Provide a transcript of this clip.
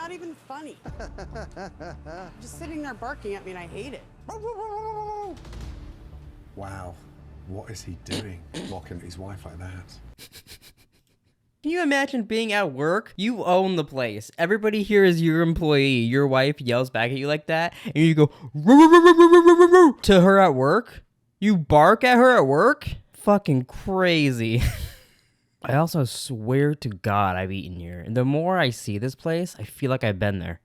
not even funny. Just sitting there barking at me and I hate it. Wow. What is he doing? Locking his wife like that. Can you imagine being at work? You own the place. Everybody here is your employee. Your wife yells back at you like that, and you go to her at work? You bark at her at work? Fucking crazy. I also swear to God I've eaten here. And the more I see this place, I feel like I've been there.